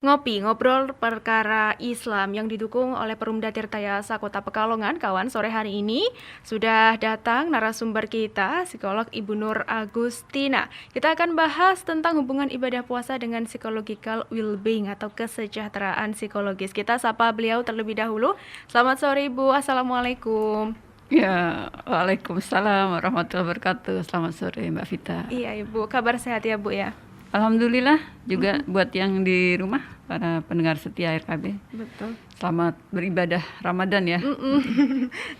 Ngopi, ngobrol perkara Islam yang didukung oleh Perumda Tirtayasa Kota Pekalongan, kawan. Sore hari ini sudah datang narasumber kita, psikolog Ibu Nur Agustina. Kita akan bahas tentang hubungan ibadah puasa dengan psychological well-being atau kesejahteraan psikologis. Kita sapa beliau terlebih dahulu. Selamat sore Ibu, Assalamualaikum. Ya, waalaikumsalam warahmatullahi wabarakatuh. Selamat sore Mbak Vita. Iya Ibu, kabar sehat ya Bu ya? Alhamdulillah juga buat yang di rumah, para pendengar setia RKB. Betul. Selamat beribadah Ramadan ya.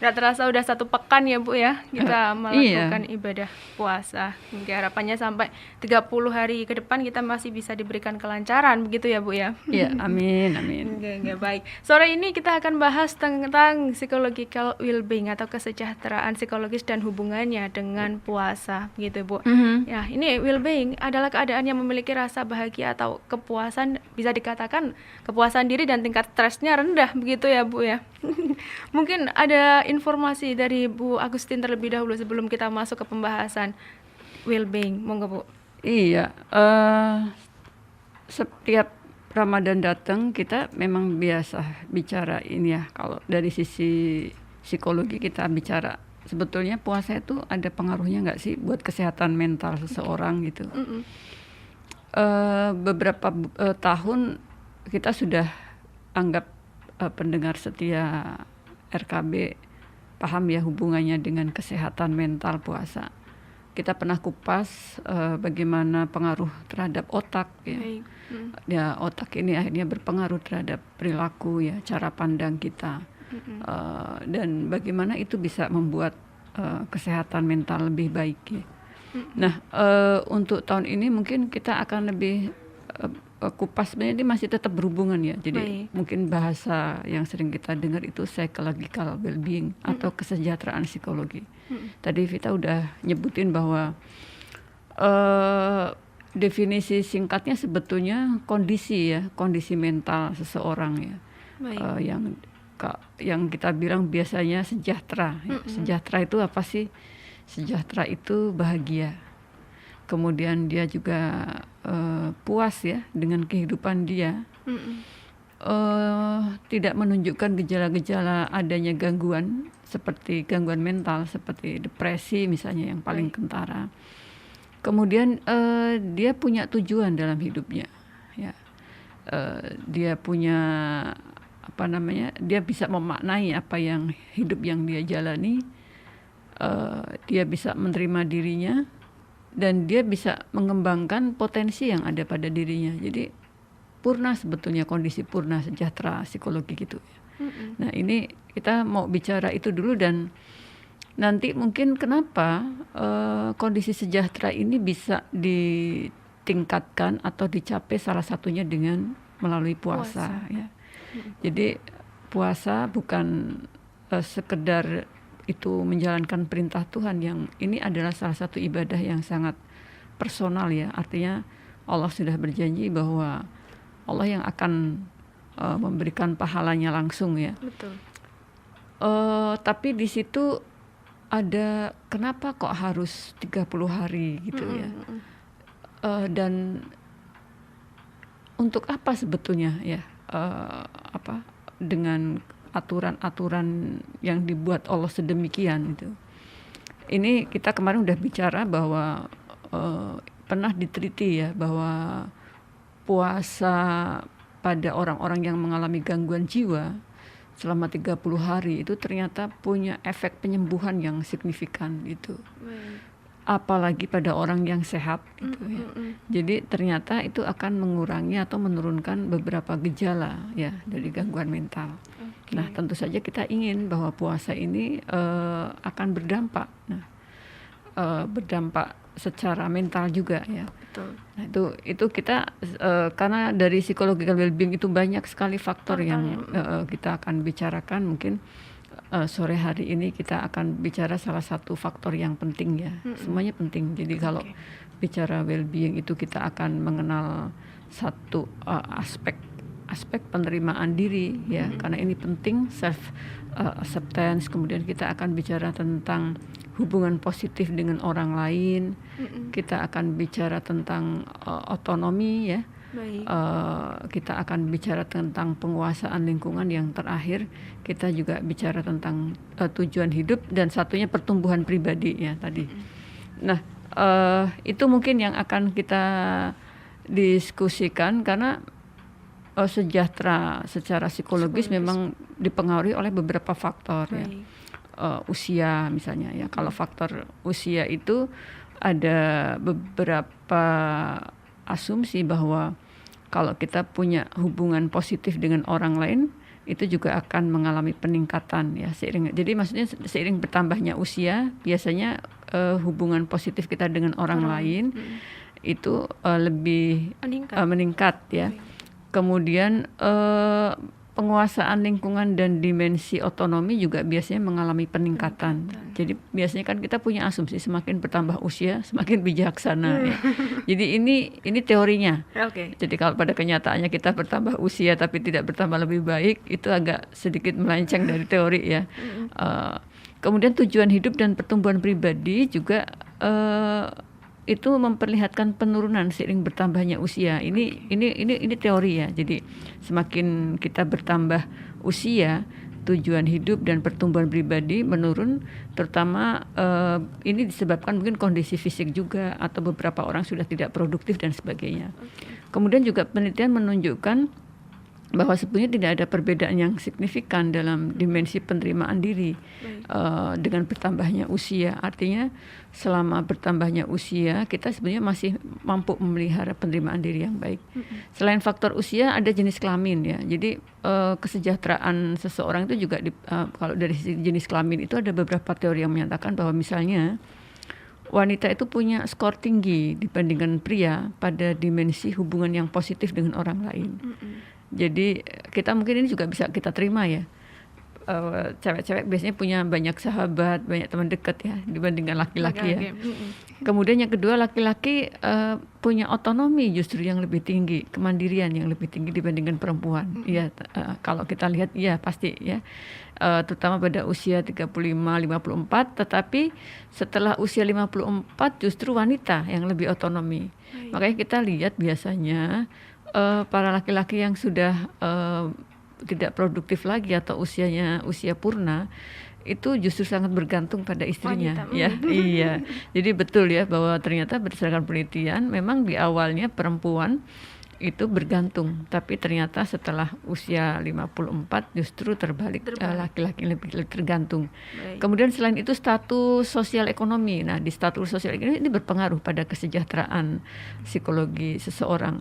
Gak terasa udah 1 pekan ya Bu ya kita Iya. melakukan ibadah puasa. Hingga harapannya sampai 30 hari ke depan kita masih bisa diberikan kelancaran, begitu ya Bu ya? Iya, amin, amin. Oke, baik. Sore ini kita akan bahas tentang psychological well-being atau kesejahteraan psikologis dan hubungannya dengan puasa, gitu Bu. Ya, ini well-being adalah keadaan yang memiliki rasa bahagia atau kepuasan, bisa dikatakan kepuasan diri dan tingkat stresnya rendah, begitu ya Bu ya. Mungkin ada informasi dari Bu Agustin terlebih dahulu sebelum kita masuk ke pembahasan well-being. Monggo Bu. Iya, setiap Ramadan datang kita memang biasa bicara ini ya. Kalau dari sisi psikologi kita bicara, sebetulnya puasa itu ada pengaruhnya nggak sih buat kesehatan mental seseorang gitu. Beberapa tahun kita sudah anggap pendengar setia RKB paham ya hubungannya dengan kesehatan mental puasa. Kita pernah kupas bagaimana pengaruh terhadap otak ya. Baik. Ya, otak ini akhirnya berpengaruh terhadap perilaku ya, cara pandang kita. Dan bagaimana itu bisa membuat kesehatan mental lebih baik ya. Nah, untuk tahun ini mungkin kita akan lebih kupas, sebenarnya ini masih tetap berhubungan ya. Jadi Baik. mungkin bahasa yang sering kita dengar itu psychological well-being atau kesejahteraan psikologi. Tadi Vita udah nyebutin bahwa definisi singkatnya sebetulnya kondisi ya, kondisi mental seseorang ya. Baik. Yang kita bilang biasanya sejahtera. Sejahtera itu apa sih? Sejahtera itu bahagia. Kemudian dia juga puas ya dengan kehidupan dia. Tidak menunjukkan gejala-gejala adanya gangguan seperti gangguan mental, seperti depresi misalnya yang paling kentara. Kemudian dia punya tujuan dalam hidupnya, ya. Dia punya dia bisa memaknai apa yang hidup yang dia jalani. Dia bisa menerima dirinya dan dia bisa mengembangkan potensi yang ada pada dirinya. Jadi purna, sebetulnya kondisi purna sejahtera psikologi gitu. Nah, ini kita mau bicara itu dulu, dan nanti mungkin kenapa kondisi sejahtera ini bisa ditingkatkan atau dicapai salah satunya dengan melalui puasa. Ya. Jadi puasa bukan sekedar itu menjalankan perintah Tuhan, yang ini adalah salah satu ibadah yang sangat personal ya. Artinya Allah sudah berjanji bahwa Allah yang akan memberikan pahalanya langsung ya. Betul. Tapi di situ ada kenapa kok harus 30 hari gitu ya. Dan untuk apa sebetulnya ya, dengan aturan-aturan yang dibuat Allah sedemikian itu. Ini kita kemarin udah bicara bahwa pernah diteliti ya bahwa puasa pada orang-orang yang mengalami gangguan jiwa selama 30 hari itu ternyata punya efek penyembuhan yang signifikan gitu. Apalagi pada orang yang sehat gitu ya. Jadi ternyata itu akan mengurangi atau menurunkan beberapa gejala ya dari gangguan mental. Nah, tentu saja kita ingin bahwa puasa ini akan berdampak. Nah, berdampak secara mental juga ya. Betul. Nah, itu kita karena dari psychological well-being itu banyak sekali faktor yang kita akan bicarakan. Mungkin sore hari ini kita akan bicara salah satu faktor yang penting ya. Semuanya penting. Jadi kalau bicara well-being itu kita akan mengenal satu aspek penerimaan diri ya, karena ini penting, self acceptance. Kemudian kita akan bicara tentang hubungan positif dengan orang lain. Kita akan bicara tentang otonomi ya, Baik. Kita akan bicara tentang penguasaan lingkungan, yang terakhir kita juga bicara tentang tujuan hidup, dan satunya pertumbuhan pribadi ya tadi. Nah, itu mungkin yang akan kita diskusikan, karena sejahtera secara psikologis memang dipengaruhi oleh beberapa faktor ya. Usia misalnya ya. Kalau faktor usia itu ada beberapa asumsi bahwa kalau kita punya hubungan positif dengan orang lain, itu juga akan mengalami peningkatan ya seiring. Jadi maksudnya seiring bertambahnya usia, biasanya hubungan positif kita dengan orang lain itu lebih meningkat ya. Kemudian penguasaan lingkungan dan dimensi otonomi juga biasanya mengalami peningkatan. Jadi biasanya kan kita punya asumsi semakin bertambah usia semakin bijaksana ya. Jadi ini teorinya. Jadi kalau pada kenyataannya kita bertambah usia tapi tidak bertambah lebih baik, itu agak sedikit melenceng dari teori ya. Kemudian tujuan hidup dan pertumbuhan pribadi juga itu memperlihatkan penurunan seiring bertambahnya usia. Ini teori ya. Jadi semakin kita bertambah usia, tujuan hidup dan pertumbuhan pribadi menurun, terutama ini disebabkan mungkin kondisi fisik juga, atau beberapa orang sudah tidak produktif dan sebagainya. Kemudian juga penelitian menunjukkan bahwa sebenarnya tidak ada perbedaan yang signifikan dalam dimensi penerimaan diri dengan bertambahnya usia. Artinya selama bertambahnya usia, kita sebenarnya masih mampu memelihara penerimaan diri yang baik. Selain faktor usia, ada jenis kelamin ya. Jadi kesejahteraan seseorang itu juga kalau dari sisi jenis kelamin itu ada beberapa teori yang menyatakan bahwa misalnya wanita itu punya skor tinggi dibandingkan pria pada dimensi hubungan yang positif dengan orang lain. Jadi kita mungkin ini juga bisa kita terima ya. Cewek-cewek biasanya punya banyak sahabat, banyak teman dekat ya dibandingkan laki-laki ya. Kemudian yang kedua, laki-laki punya otonomi justru yang lebih tinggi, kemandirian yang lebih tinggi dibandingkan perempuan. Iya, kalau kita lihat ya pasti ya. Terutama pada usia 35-54, tetapi setelah usia 54 justru wanita yang lebih otonomi. Makanya kita lihat biasanya para laki-laki yang sudah tidak produktif lagi atau usianya usia purna, itu justru sangat bergantung pada istrinya. Ya, iya. Jadi betul ya bahwa ternyata berdasarkan penelitian memang di awalnya perempuan itu bergantung, tapi ternyata setelah usia 54 justru terbalik. Laki-laki lebih tergantung. Kemudian selain itu status sosial ekonomi. Nah, di status sosial ekonomi ini berpengaruh pada kesejahteraan psikologi seseorang.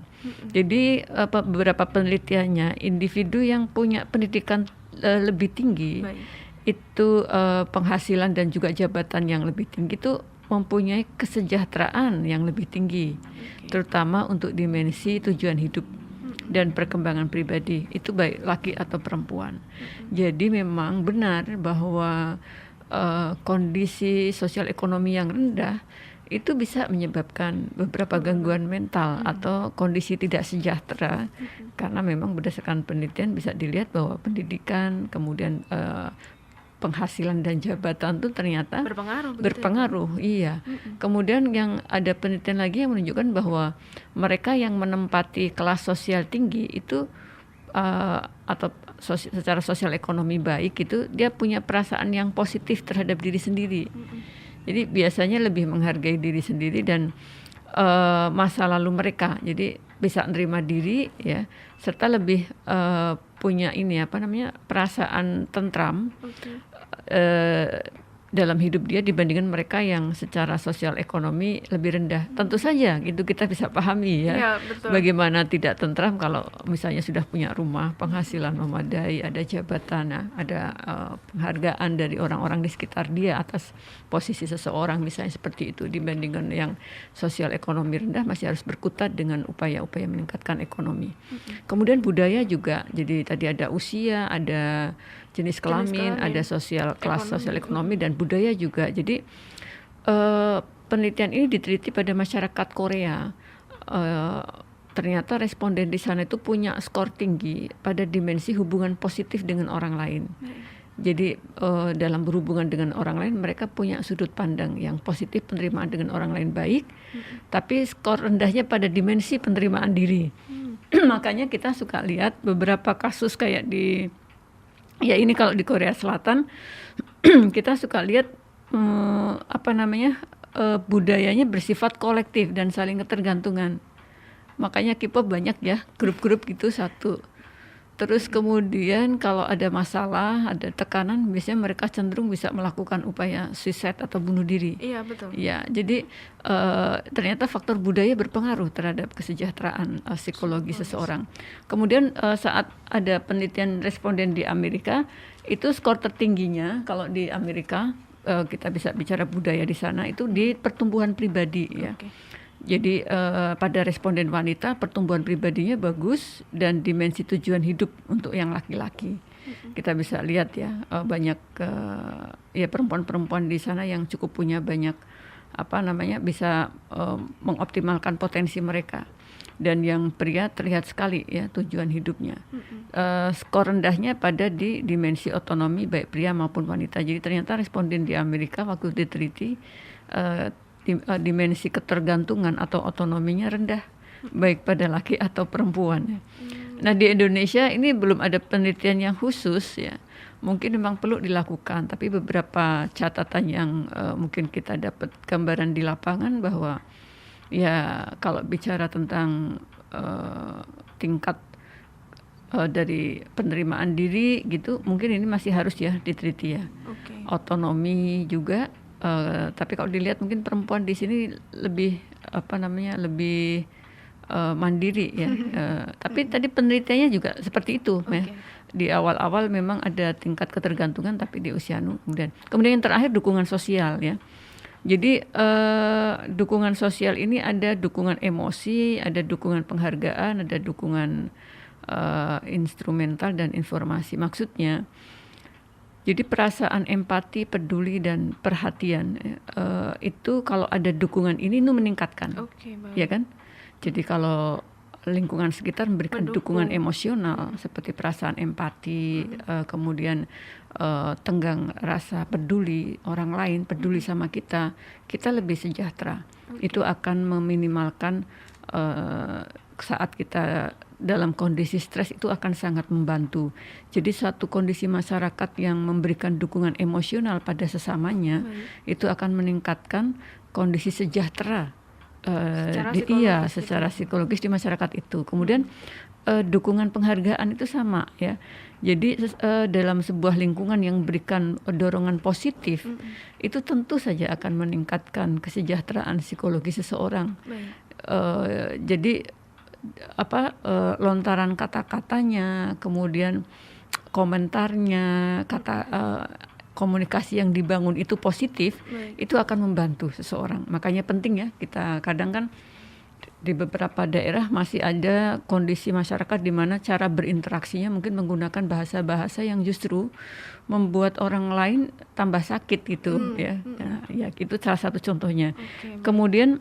Jadi beberapa penelitiannya, individu yang punya pendidikan lebih tinggi itu penghasilan dan juga jabatan yang lebih tinggi itu mempunyai kesejahteraan yang lebih tinggi, terutama untuk dimensi tujuan hidup dan perkembangan pribadi, itu baik laki atau perempuan. Jadi memang benar bahwa kondisi sosial ekonomi yang rendah itu bisa menyebabkan beberapa gangguan mental atau kondisi tidak sejahtera, karena memang berdasarkan penelitian bisa dilihat bahwa pendidikan, kemudian penghasilan dan jabatan itu ternyata berpengaruh. Iya. Kemudian yang ada penelitian lagi yang menunjukkan bahwa mereka yang menempati kelas sosial tinggi itu atau secara sosial ekonomi baik itu, dia punya perasaan yang positif terhadap diri sendiri. Jadi biasanya lebih menghargai diri sendiri dan masa lalu mereka. Jadi bisa menerima diri ya, serta lebih punya perasaan tentram dalam hidup dia dibandingkan mereka yang secara sosial ekonomi lebih rendah. Tentu saja itu kita bisa pahami ya, bagaimana tidak tentram kalau misalnya sudah punya rumah, penghasilan memadai, ada jabatan, ada penghargaan dari orang-orang di sekitar dia atas posisi seseorang misalnya seperti itu, dibandingkan yang sosial ekonomi rendah masih harus berkutat dengan upaya-upaya meningkatkan ekonomi. Kemudian budaya juga, jadi tadi ada usia, ada jenis kelamin, ada kelas sosial ekonomi dan budaya juga. Jadi penelitian ini diteliti pada masyarakat Korea. Ternyata responden di sana itu punya skor tinggi pada dimensi hubungan positif dengan orang lain. Jadi dalam berhubungan dengan orang lain mereka punya sudut pandang yang positif, penerimaan dengan orang lain baik, tapi skor rendahnya pada dimensi penerimaan diri. Makanya kita suka lihat beberapa kasus kayak ini kalau di Korea Selatan kita suka lihat budayanya bersifat kolektif dan saling ketergantungan. Makanya K-pop banyak ya, grup-grup gitu satu. Terus kemudian kalau ada masalah, ada tekanan, biasanya mereka cenderung bisa melakukan upaya suicide atau bunuh diri. Iya, betul. Ya, jadi ternyata faktor budaya berpengaruh terhadap kesejahteraan psikologi seseorang. Kemudian saat ada penelitian responden di Amerika, itu skor tertingginya kalau di Amerika, kita bisa bicara budaya di sana, itu di pertumbuhan pribadi ya. Okay. Jadi pada responden wanita pertumbuhan pribadinya bagus dan dimensi tujuan hidup untuk yang laki-laki. Kita bisa lihat ya banyak perempuan-perempuan di sana yang cukup punya banyak bisa mengoptimalkan potensi mereka. Dan yang pria terlihat sekali ya tujuan hidupnya. Skor rendahnya pada di dimensi otonomi baik pria maupun wanita. Jadi ternyata responden di Amerika waktu diteliti dimensi ketergantungan atau otonominya rendah baik pada laki atau perempuan. Nah di Indonesia ini belum ada penelitian yang khusus ya, mungkin memang perlu dilakukan, tapi beberapa catatan yang mungkin kita dapat gambaran di lapangan bahwa ya kalau bicara tentang tingkat dari penerimaan diri gitu, mungkin ini masih harus ya diteliti ya. Okay. Otonomi juga. Tapi kalau dilihat mungkin perempuan di sini lebih lebih mandiri ya. Tapi tadi penelitiannya juga seperti itu ya. Di awal-awal memang ada tingkat ketergantungan, tapi di usia kemudian yang terakhir dukungan sosial ya. Jadi dukungan sosial ini ada dukungan emosi, ada dukungan penghargaan, ada dukungan instrumental dan informasi. Maksudnya jadi perasaan empati, peduli dan perhatian itu kalau ada dukungan ini meningkatkan, ya kan? Jadi kalau lingkungan sekitar memberikan dukungan emosional seperti perasaan empati, kemudian tenggang rasa peduli orang lain, peduli sama kita lebih sejahtera. Itu akan meminimalkan saat kita dalam kondisi stres itu akan sangat membantu. Jadi suatu kondisi masyarakat yang memberikan dukungan emosional pada sesamanya itu akan meningkatkan kondisi sejahtera secara psikologis di masyarakat itu. Kemudian dukungan penghargaan itu sama ya. Jadi dalam sebuah lingkungan yang memberikan dorongan positif itu tentu saja akan meningkatkan kesejahteraan psikologi seseorang. Jadi lontaran kata-katanya, kemudian komentarnya, komunikasi yang dibangun itu positif, itu akan membantu seseorang. Makanya penting ya, kita kadang kan di beberapa daerah masih ada kondisi masyarakat di mana cara berinteraksinya mungkin menggunakan bahasa-bahasa yang justru membuat orang lain tambah sakit gitu ya. Nah, ya itu salah satu contohnya. Kemudian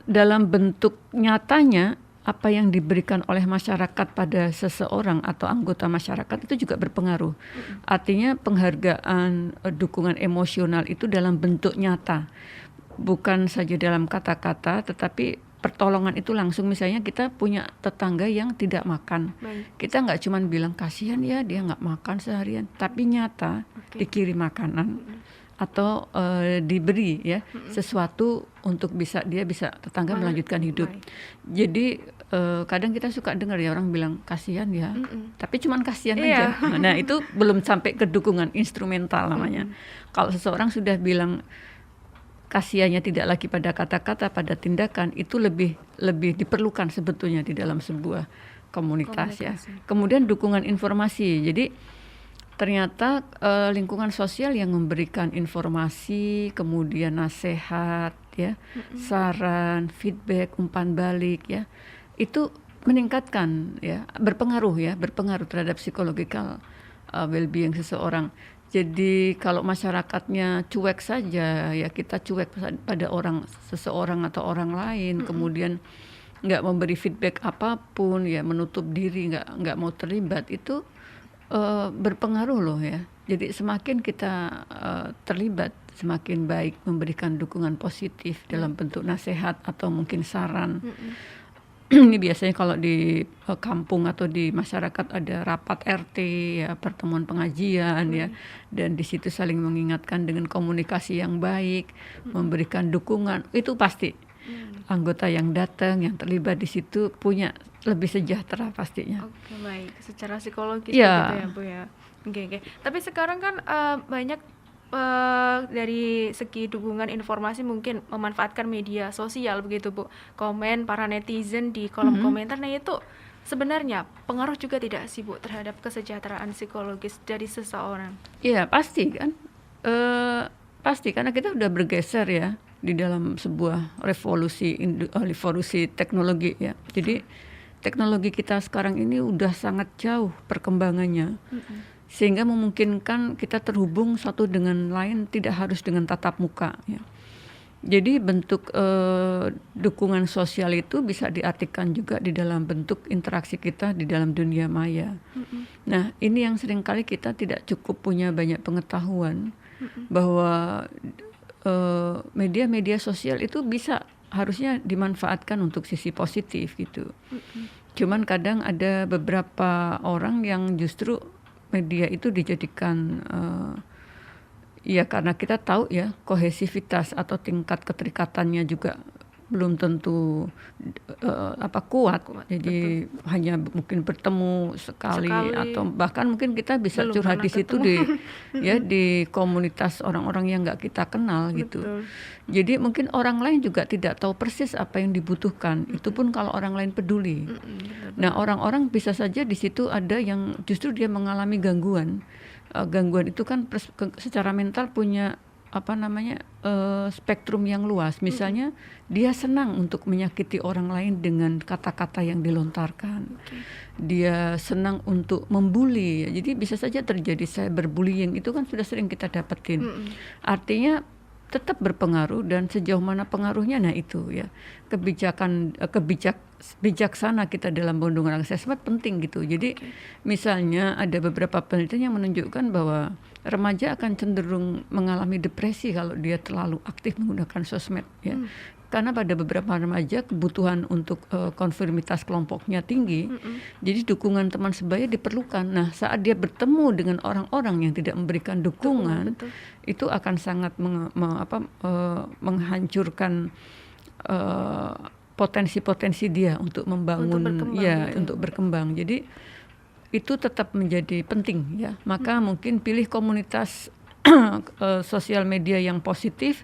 dalam bentuk nyatanya apa yang diberikan oleh masyarakat pada seseorang atau anggota masyarakat itu juga berpengaruh. Artinya penghargaan, dukungan emosional itu dalam bentuk nyata, bukan saja dalam kata-kata, tetapi pertolongan itu langsung. Misalnya kita punya tetangga yang tidak makan, kita nggak cuma bilang kasihan ya dia nggak makan seharian, tapi nyata dikirim makanan. Atau diberi ya sesuatu untuk dia bisa tetangga melanjutkan hidup. Jadi kadang kita suka dengar ya orang bilang kasihan ya, tapi cuman kasihan aja. Nah itu belum sampai ke dukungan instrumental namanya. Kalau seseorang sudah bilang kasihannya tidak lagi pada kata-kata, pada tindakan, itu lebih diperlukan sebetulnya di dalam sebuah komunitas ya. Kemudian dukungan informasi. Jadi ternyata lingkungan sosial yang memberikan informasi, kemudian nasihat, ya, saran, feedback, umpan balik, ya, itu meningkatkan, ya, berpengaruh terhadap psychological well-being seseorang. Jadi kalau masyarakatnya cuek saja, ya kita cuek pada seseorang atau orang lain, kemudian nggak memberi feedback apapun, ya menutup diri, nggak mau terlibat, itu berpengaruh loh ya. Jadi semakin kita terlibat, semakin baik memberikan dukungan positif dalam bentuk nasihat atau mungkin saran. Ini biasanya kalau di kampung atau di masyarakat ada rapat RT ya, pertemuan pengajian ya, dan di situ saling mengingatkan dengan komunikasi yang baik, memberikan dukungan, itu pasti anggota yang datang yang terlibat di situ punya lebih sejahtera pastinya. Oke, baik. Secara psikologis Ya. begitu ya, Bu ya. Oke. Tapi sekarang kan banyak dari segi dukungan informasi mungkin memanfaatkan media sosial begitu, Bu. Komen para netizen di kolom komentar, nah itu sebenarnya pengaruh juga tidak sih, Bu, terhadap kesejahteraan psikologis dari seseorang? Iya, pasti kan. Pasti karena kita udah bergeser ya di dalam sebuah revolusi teknologi ya. Jadi teknologi kita sekarang ini udah sangat jauh perkembangannya. Sehingga memungkinkan kita terhubung satu dengan lain tidak harus dengan tatap muka ya. Jadi bentuk dukungan sosial itu bisa diartikan juga di dalam bentuk interaksi kita di dalam dunia maya. Nah, ini yang seringkali kita tidak cukup punya banyak pengetahuan bahwa media-media sosial itu bisa harusnya dimanfaatkan untuk sisi positif gitu. Cuman kadang ada beberapa orang yang justru media itu dijadikan ya karena kita tahu ya kohesivitas atau tingkat keterikatannya juga belum tentu kuat. Jadi hanya mungkin bertemu sekali atau bahkan mungkin kita bisa Belum curhat pernah di situ di komunitas orang-orang yang nggak kita kenal gitu. Jadi mungkin orang lain juga tidak tahu persis apa yang dibutuhkan. Itu pun kalau orang lain peduli. Nah, orang-orang bisa saja di situ ada yang justru dia mengalami gangguan. Gangguan itu kan secara mental punya spektrum yang luas. Misalnya dia senang untuk menyakiti orang lain dengan kata-kata yang dilontarkan. Dia senang untuk membuli. Jadi bisa saja terjadi cyberbullying, itu kan sudah sering kita dapetin. Artinya tetap berpengaruh, dan sejauh mana pengaruhnya, nah itu ya bijaksana kita dalam perlindungan akses penting gitu. Jadi misalnya ada beberapa penelitian yang menunjukkan bahwa remaja akan cenderung mengalami depresi kalau dia terlalu aktif menggunakan sosmed ya. Karena pada beberapa remaja kebutuhan untuk konformitas kelompoknya tinggi, jadi dukungan teman sebaya diperlukan. Nah, saat dia bertemu dengan orang-orang yang tidak memberikan dukungan, itu akan sangat menghancurkan potensi-potensi dia untuk membangun untuk berkembang. Jadi itu tetap menjadi penting ya. Maka mungkin pilih komunitas sosial media yang positif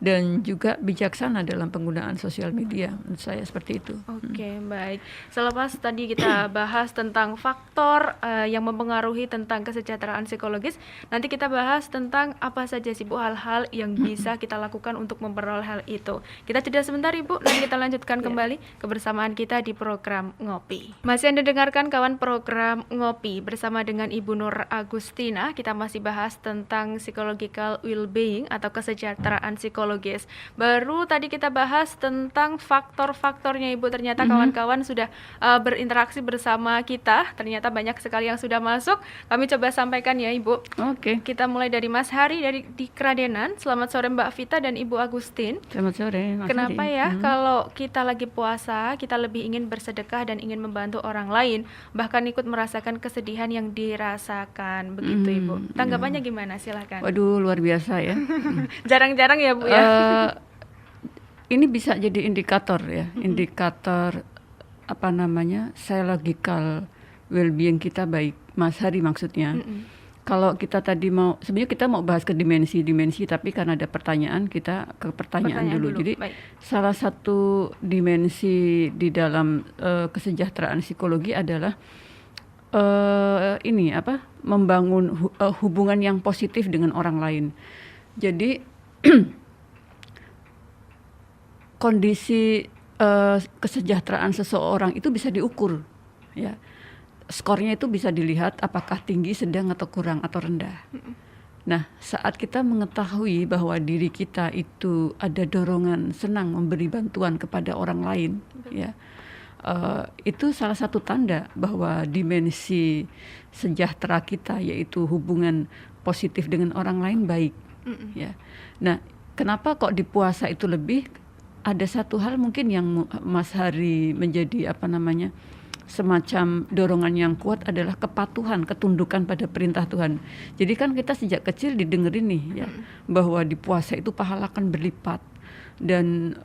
dan juga bijaksana dalam penggunaan sosial media. Menurut saya seperti itu. Oke, baik. Selepas tadi kita bahas tentang faktor yang mempengaruhi tentang kesejahteraan psikologis, nanti kita bahas tentang apa saja sih, Bu, hal-hal yang bisa kita lakukan untuk memperoleh hal itu. Kita jeda sebentar, Ibu, nanti kita lanjutkan kembali kebersamaan kita di program Ngopi. Masih Anda dengarkan kawan program Ngopi bersama dengan Ibu Nur Agustina. Kita masih bahas tentang psychological well-being atau kesejahteraan psikologis. Baru tadi kita bahas tentang faktor-faktornya, Ibu. Ternyata kawan-kawan sudah berinteraksi bersama kita. Ternyata banyak sekali yang sudah masuk. Kami coba sampaikan ya, Ibu. Oke. Kita mulai dari Mas Hari di Kradenan. Selamat sore Mbak Vita dan Ibu Agustin. Selamat sore, Mas Kenapa Hari. ya kalau kita lagi puasa, kita lebih ingin bersedekah dan ingin membantu orang lain, bahkan ikut merasakan kesedihan yang dirasakan, begitu Ibu. Tanggapannya gimana? Silakan. Waduh, luar biasa ya. Jarang-jarang ya, Bu ya. Ini bisa jadi indikator ya, indikator psychological well-being kita baik. Mas Hari maksudnya. Kalau kita tadi sebenarnya kita mau bahas ke dimensi, tapi karena ada pertanyaan, kita ke pertanyaan dulu. Jadi salah satu dimensi di dalam kesejahteraan psikologi adalah membangun hubungan yang positif dengan orang lain. Jadi kondisi kesejahteraan seseorang itu bisa diukur ya. Skornya itu bisa dilihat apakah tinggi, sedang, atau kurang, atau rendah. Nah, saat kita mengetahui bahwa diri kita itu ada dorongan senang memberi bantuan kepada orang lain, ya, itu salah satu tanda bahwa dimensi sejahtera kita, yaitu hubungan positif dengan orang lain, baik. Ya. Nah, kenapa kok di puasa itu lebih? ada satu hal mungkin yang Mas Hari menjadi semacam dorongan yang kuat adalah kepatuhan, ketundukan pada perintah Tuhan. Jadi kan kita sejak kecil didengerin nih ya, bahwa di puasa itu pahala akan berlipat, dan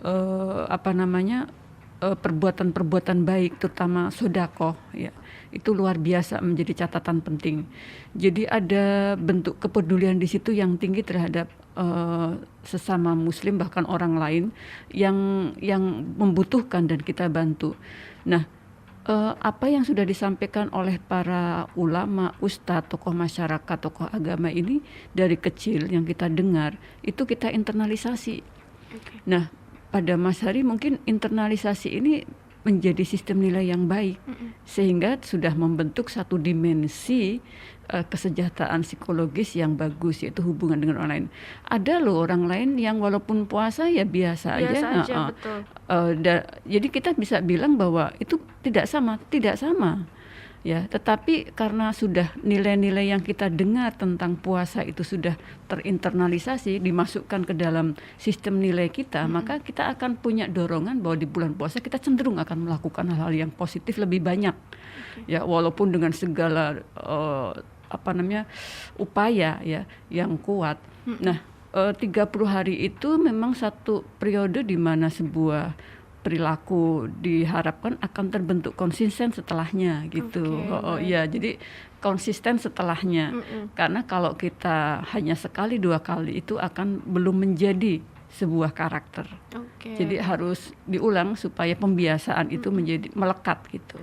perbuatan-perbuatan baik, terutama sedekah ya, itu luar biasa menjadi catatan penting. Jadi ada bentuk kepedulian di situ yang tinggi terhadap sesama Muslim, bahkan orang lain yang membutuhkan dan kita bantu. Nah, apa yang sudah disampaikan oleh para ulama, ustadz, tokoh masyarakat, tokoh agama ini dari kecil yang kita dengar, itu kita internalisasi. Okay. Nah, pada Mas Hari mungkin internalisasi ini menjadi sistem nilai yang baik, sehingga sudah membentuk satu dimensi kesejahteraan psikologis yang bagus, yaitu hubungan dengan orang lain. Ada loh orang lain yang walaupun puasa ya biasa aja. Betul. Jadi kita bisa bilang bahwa itu tidak sama ya, tetapi karena sudah nilai-nilai yang kita dengar tentang puasa itu sudah terinternalisasi, dimasukkan ke dalam sistem nilai kita, maka kita akan punya dorongan bahwa di bulan puasa kita cenderung akan melakukan hal-hal yang positif lebih banyak. Ya, walaupun dengan segala upaya ya yang kuat. Nah, 30 hari itu memang satu periode di mana sebuah perilaku diharapkan akan terbentuk konsisten setelahnya gitu. Ya, jadi konsisten setelahnya. Karena kalau kita hanya sekali 2 kali itu akan belum menjadi sebuah karakter. Jadi harus diulang supaya pembiasaan itu menjadi melekat gitu.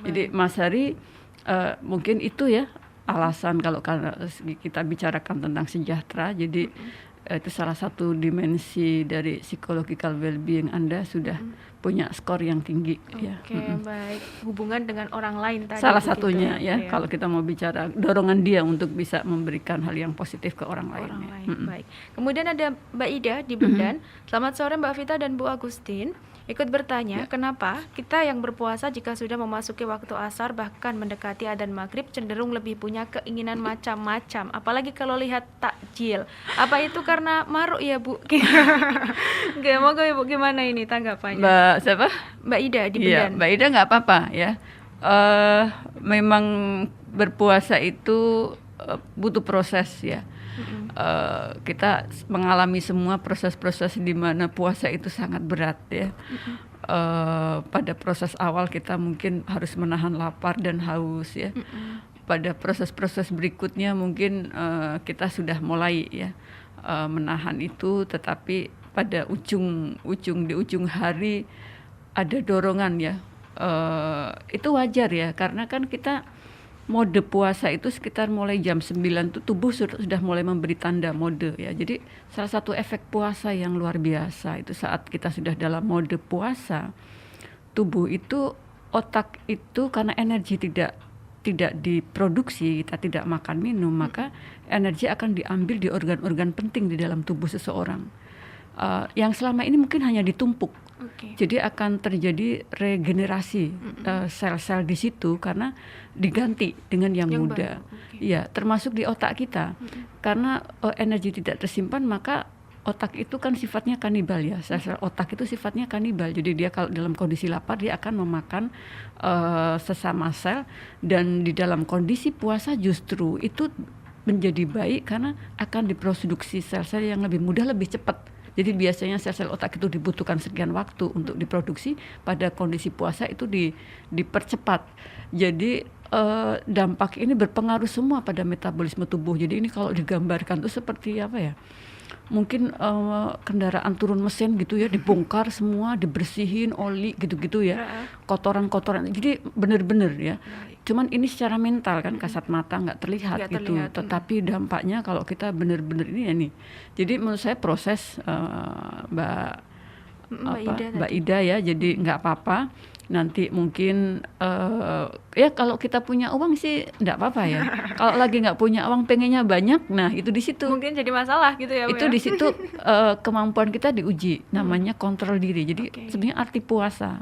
Jadi Mas Hari mungkin itu ya alasan kalau kita bicarakan tentang sejahtera. Jadi itu salah satu dimensi dari psychological well-being Anda sudah punya skor yang tinggi. Baik. Hubungan dengan orang lain tadi. Salah satunya ya, kalau kita mau bicara dorongan dia untuk bisa memberikan hal yang positif ke orang lain. Baik. Kemudian ada Mbak Ida di Bundan. Selamat sore Mbak Vita dan Bu Agustin. Ikut bertanya, kenapa kita yang berpuasa jika sudah memasuki waktu asar bahkan mendekati adzan maghrib cenderung lebih punya keinginan macam-macam, apalagi kalau lihat takjil. Apa itu karena maruk ya Bu? Moga Ibu gimana ini tanggapannya? Mbak siapa? Mbak Ida di Bundan. Mbak Ida nggak apa-apa ya. Memang berpuasa itu butuh proses ya. Kita mengalami semua proses-proses di mana puasa itu sangat berat ya. Pada proses awal kita mungkin harus menahan lapar dan haus ya. Pada proses-proses berikutnya mungkin kita sudah mulai ya menahan itu, tetapi pada di ujung hari ada dorongan ya. Itu wajar ya, karena kan kita mode puasa itu sekitar mulai jam 9 tuh tubuh sudah mulai memberi tanda mode ya. Jadi salah satu efek puasa yang luar biasa itu saat kita sudah dalam mode puasa, tubuh itu, otak itu karena energi tidak diproduksi, kita tidak makan minum, maka energi akan diambil di organ-organ penting di dalam tubuh seseorang. Yang selama ini mungkin hanya ditumpuk. Jadi akan terjadi regenerasi sel-sel di situ karena diganti dengan yang muda. Ya, termasuk di otak kita. Karena energi tidak tersimpan, maka otak itu kan sifatnya kanibal ya. Sel-sel otak itu sifatnya kanibal. Jadi dia kalau dalam kondisi lapar dia akan memakan sesama sel, dan di dalam kondisi puasa justru itu menjadi baik karena akan diproduksi sel-sel yang lebih mudah, lebih cepat. Jadi biasanya sel-sel otak itu dibutuhkan sekian waktu untuk diproduksi, pada kondisi puasa itu dipercepat. Jadi dampak ini berpengaruh semua pada metabolisme tubuh. Jadi ini kalau digambarkan itu seperti apa ya? Mungkin kendaraan turun mesin gitu ya, dibongkar semua, dibersihin oli gitu-gitu ya, kotoran-kotoran. Jadi benar-benar ya. Cuman ini secara mental kan, kasat mata nggak terlihat gitu. Tetapi dampaknya kalau kita benar-benar ini ya nih. Jadi menurut saya proses Mbak Ida ya. Jadi nggak apa-apa. Nanti mungkin ya kalau kita punya uang sih nggak apa-apa ya. Kalau lagi nggak punya uang, pengennya banyak, nah itu di situ mungkin jadi masalah gitu ya Bu. Itu di situ kemampuan kita diuji, namanya kontrol diri. Jadi sebenarnya arti puasa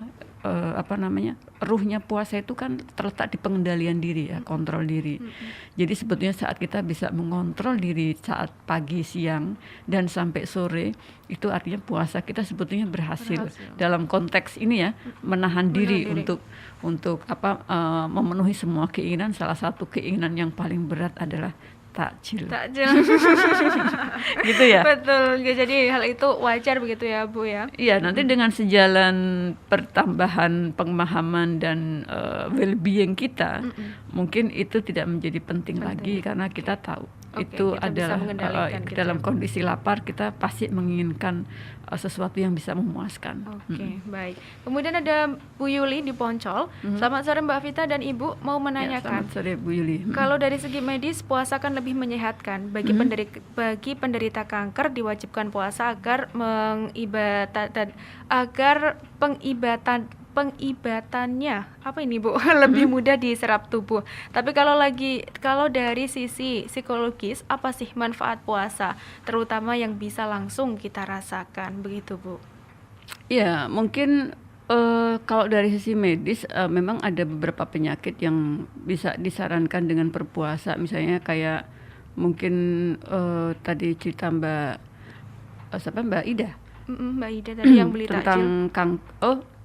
ruhnya puasa itu kan terletak di pengendalian diri ya, kontrol diri. Jadi sebetulnya saat kita bisa mengontrol diri saat pagi, siang, dan sampai sore, itu artinya puasa kita sebetulnya berhasil. Dalam konteks ini ya, menahan diri untuk memenuhi semua keinginan. Salah satu keinginan yang paling berat adalah takjil. Gitu ya. Betul. Jadi hal itu wajar begitu ya, Bu ya. Iya, nanti dengan sejalan pertambahan pemahaman dan well-being kita, mungkin itu tidak menjadi penting lagi karena kita tahu itu kita adalah gitu dalam ya, kondisi lapar kita pasti menginginkan sesuatu yang bisa memuaskan. Baik. Kemudian ada Bu Yuli di Poncol. Selamat sore Mbak Vita dan Ibu, mau menanyakan. Selamat sore Bu Yuli. Kalau dari segi medis, puasa kan lebih menyehatkan. Bagi penderita kanker diwajibkan puasa agar pengibatannya lebih mudah diserap tubuh. Tapi kalau dari sisi psikologis, apa sih manfaat puasa, terutama yang bisa langsung kita rasakan, begitu Bu? Ya, mungkin kalau dari sisi medis memang ada beberapa penyakit yang bisa disarankan dengan berpuasa, misalnya kayak mungkin tadi cerita Mbak Ida. Mbak Ida tadi yang beli tentang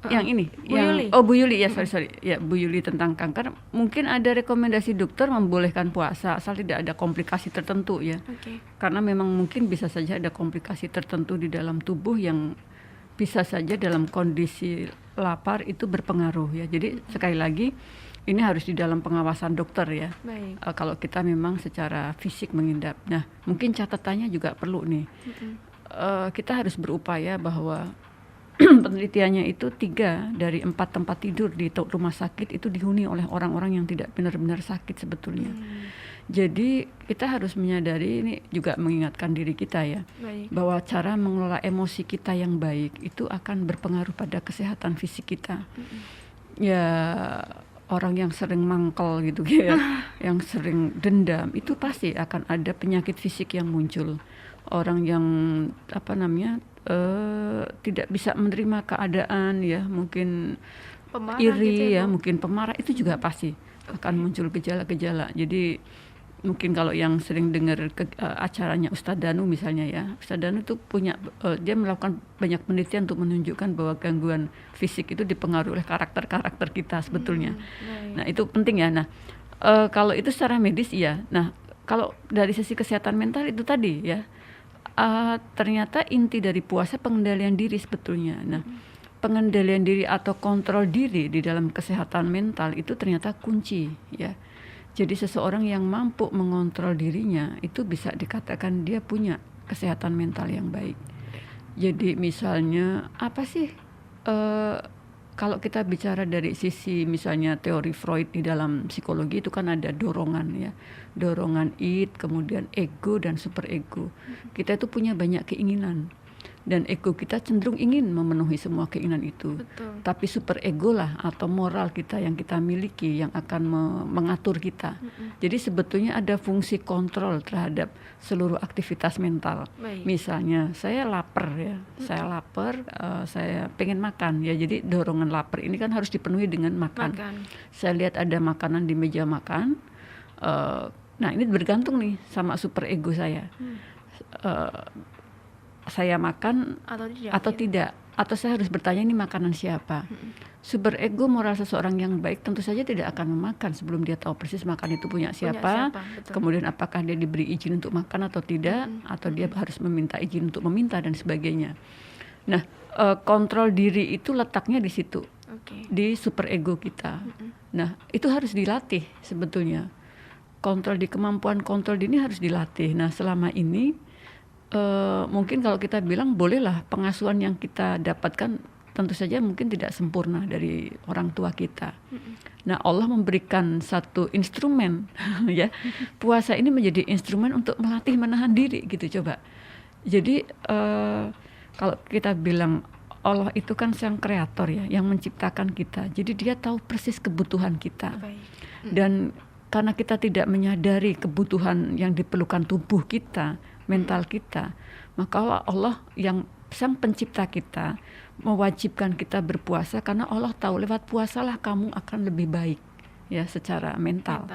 yang ini, Bu Yuli ya, sorry ya, Bu Yuli tentang kanker. Mungkin ada rekomendasi dokter membolehkan puasa asal tidak ada komplikasi tertentu ya. Karena memang mungkin bisa saja ada komplikasi tertentu di dalam tubuh yang bisa saja dalam kondisi lapar itu berpengaruh ya. Jadi sekali lagi ini harus di dalam pengawasan dokter ya. Kalau kita memang secara fisik mengidap. Nah, mungkin catatannya juga perlu nih. Kita harus berupaya bahwa penelitiannya itu 3 dari 4 tempat tidur di rumah sakit itu dihuni oleh orang-orang yang tidak benar-benar sakit sebetulnya. Jadi kita harus menyadari, ini juga mengingatkan diri kita ya, bahwa cara mengelola emosi kita yang baik itu akan berpengaruh pada kesehatan fisik kita. Ya, orang yang sering mangkel gitu ya, yang sering dendam, itu pasti akan ada penyakit fisik yang muncul. Orang yang tidak bisa menerima keadaan ya, mungkin pemarah iri gitu ya, mungkin pemarah, itu juga pasti akan muncul gejala-gejala. Jadi mungkin kalau yang sering dengar acaranya Ustadz Danu misalnya ya, Ustadz Danu itu dia melakukan banyak penelitian untuk menunjukkan bahwa gangguan fisik itu dipengaruhi oleh karakter-karakter kita sebetulnya. Nah itu penting ya. Nah kalau itu secara medis ya. Nah kalau dari sisi kesehatan mental itu tadi ya, ternyata inti dari puasa pengendalian diri sebetulnya. Nah, pengendalian diri atau kontrol diri di dalam kesehatan mental itu ternyata kunci ya. Jadi seseorang yang mampu mengontrol dirinya itu bisa dikatakan dia punya kesehatan mental yang baik. Jadi misalnya apa sih kalau kita bicara dari sisi misalnya teori Freud di dalam psikologi itu kan ada dorongan ya. Dorongan id, kemudian ego dan super ego. Kita itu punya banyak keinginan dan ego kita cenderung ingin memenuhi semua keinginan itu. Tapi super ego lah atau moral kita yang kita miliki yang akan mengatur kita. Jadi sebetulnya ada fungsi kontrol terhadap seluruh aktivitas mental. Misalnya saya lapar ya, saya pengen makan ya. Jadi dorongan lapar ini kan harus dipenuhi dengan makan. Saya lihat ada makanan di meja makan. Nah ini bergantung nih sama super ego saya. Saya makan atau tidak, atau saya harus bertanya ini makanan siapa. Super ego moral seseorang yang baik tentu saja tidak akan memakan sebelum dia tahu persis makan itu punya siapa. Kemudian apakah dia diberi izin untuk makan atau tidak, atau dia harus meminta izin untuk meminta dan sebagainya. Nah kontrol diri itu letaknya di situ, di super ego kita. Nah itu harus dilatih sebetulnya. Kemampuan kontrol diri harus dilatih. Nah selama ini mungkin kalau kita bilang bolehlah pengasuhan yang kita dapatkan tentu saja mungkin tidak sempurna dari orang tua kita. Nah Allah memberikan satu instrumen ya, puasa ini menjadi instrumen untuk melatih menahan diri gitu coba. Jadi kalau kita bilang Allah itu kan sang kreator ya, yang menciptakan kita. Jadi dia tahu persis kebutuhan kita. Dan karena kita tidak menyadari kebutuhan yang diperlukan tubuh kita, mental kita, maka Allah yang sang pencipta kita mewajibkan kita berpuasa karena Allah tahu lewat puasalah kamu akan lebih baik ya secara mental.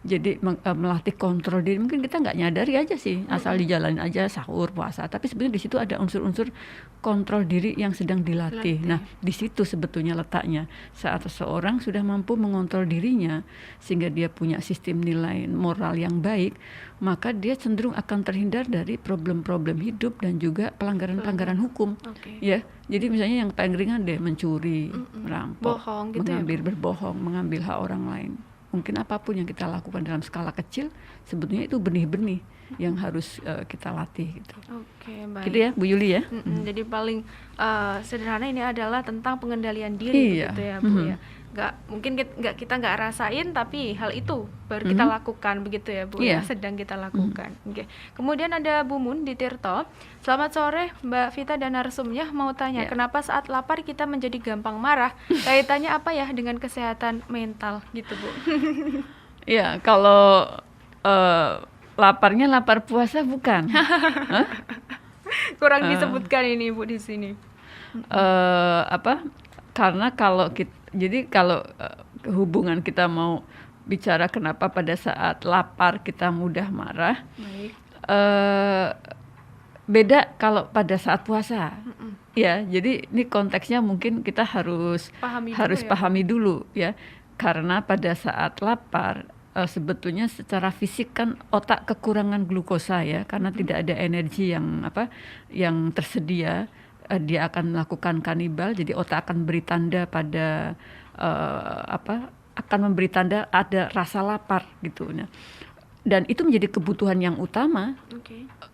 Jadi melatih kontrol diri. Mungkin kita nggak nyadari aja sih, asal dijalanin aja sahur, puasa. Tapi sebenarnya di situ ada unsur-unsur kontrol diri yang sedang dilatih. Nah, di situ sebetulnya letaknya. Saat seseorang sudah mampu mengontrol dirinya sehingga dia punya sistem nilai moral yang baik, maka dia cenderung akan terhindar dari problem-problem hidup dan juga pelanggaran-pelanggaran hukum. Ya, jadi misalnya yang paling ringan deh, mencuri, merampok, bohong gitu berbohong, mengambil hak orang lain. Mungkin apapun yang kita lakukan dalam skala kecil, sebetulnya itu benih-benih yang harus kita latih gitu. Oke, baik. Gitu ya, Bu Yuli ya. Jadi paling sederhana ini adalah tentang pengendalian diri, gitu ya, Bu ya. Kita nggak rasain, tapi hal itu baru kita lakukan, begitu ya, Bu ya, sedang kita lakukan. Oke. Kemudian ada Bu Mun di Tirto. Selamat sore Mbak Vita dan narsumnya, mau tanya kenapa saat lapar kita menjadi gampang marah? Kaitannya apa ya dengan kesehatan mental gitu, Bu? Ya, kalau laparnya lapar puasa bukan? Kurang disebutkan ini Bu di sini. Karena kalau hubungan kita mau bicara kenapa pada saat lapar kita mudah marah, beda kalau pada saat puasa. Ya, jadi ini konteksnya mungkin kita harus pahami dulu ya. Karena pada saat lapar sebetulnya secara fisik kan otak kekurangan glukosa ya, karena tidak ada energi yang tersedia. Dia akan melakukan kanibal, jadi otak akan beri tanda pada akan memberi tanda ada rasa lapar gitu. Nah, dan itu menjadi kebutuhan yang utama.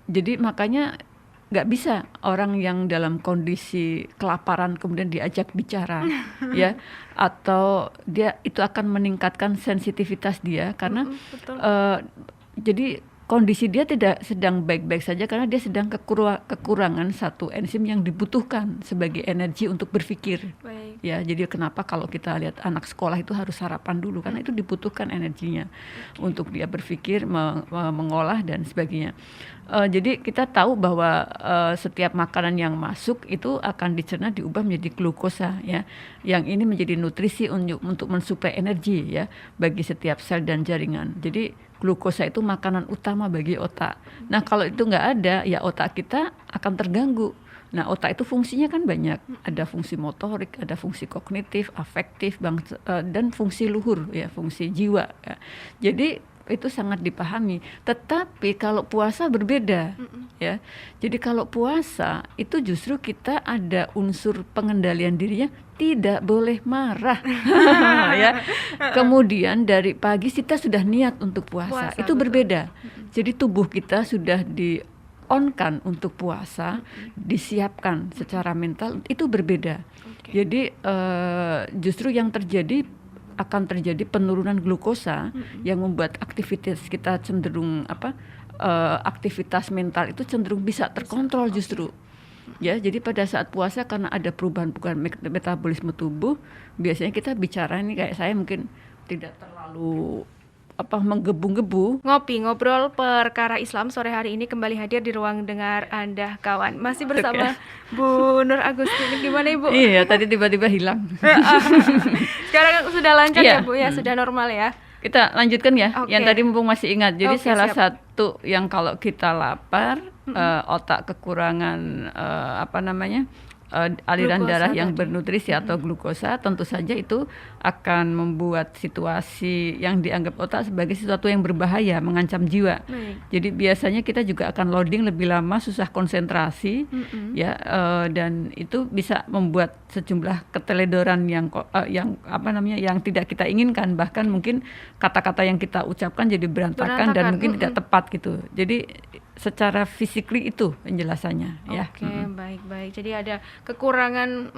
Jadi makanya nggak bisa orang yang dalam kondisi kelaparan kemudian diajak bicara ya, atau dia itu akan meningkatkan sensitivitas dia karena jadi kondisi dia tidak sedang baik-baik saja karena dia sedang kekurangan satu enzim yang dibutuhkan sebagai energi untuk berpikir. Ya, jadi kenapa kalau kita lihat anak sekolah itu harus sarapan dulu karena itu dibutuhkan energinya untuk dia berpikir, mengolah dan sebagainya. Jadi kita tahu bahwa setiap makanan yang masuk itu akan dicerna diubah menjadi glukosa ya. Yang ini menjadi nutrisi untuk mensuplai energi ya bagi setiap sel dan jaringan. Jadi glukosa itu makanan utama bagi otak. Nah, kalau itu nggak ada, ya otak kita akan terganggu. Nah, otak itu fungsinya kan banyak. Ada fungsi motorik, ada fungsi kognitif, afektif, dan fungsi luhur, ya, fungsi jiwa. Ya. Jadi itu sangat dipahami. Tetapi kalau puasa berbeda, ya. Jadi kalau puasa itu justru kita ada unsur pengendalian dirinya. Tidak boleh marah, ya. Kemudian dari pagi kita sudah niat untuk puasa itu berbeda. Jadi tubuh kita sudah di-on-kan untuk puasa, disiapkan secara mental itu berbeda. Jadi justru yang akan terjadi penurunan glukosa yang membuat aktivitas kita cenderung aktivitas mental itu cenderung bisa terkontrol justru. Ya, jadi pada saat puasa karena ada perubahan metabolisme tubuh, biasanya kita bicara ini kayak saya mungkin tidak terlalu menggebu-gebu. Ngobrol perkara Islam sore hari ini kembali hadir di ruang dengar Anda kawan. Masih bersama Bu Nur Agustin. Gimana Ibu? Iya, tadi tiba-tiba hilang. Sekarang sudah lancar ya Bu ya, sudah normal ya. Kita lanjutkan ya, yang tadi mumpung masih ingat. Jadi salah satu yang kalau kita lapar, otak kekurangan aliran glukosa darah yang bernutrisi atau glukosa, tentu saja itu akan membuat situasi yang dianggap otak sebagai sesuatu yang berbahaya, mengancam jiwa. Jadi biasanya kita juga akan loading lebih lama, susah konsentrasi, ya, dan itu bisa membuat sejumlah keteledoran yang tidak kita inginkan, bahkan mungkin kata-kata yang kita ucapkan jadi berantakan dan mungkin tidak tepat gitu. Jadi secara physically itu penjelasannya. Baik. Jadi ada kekurangan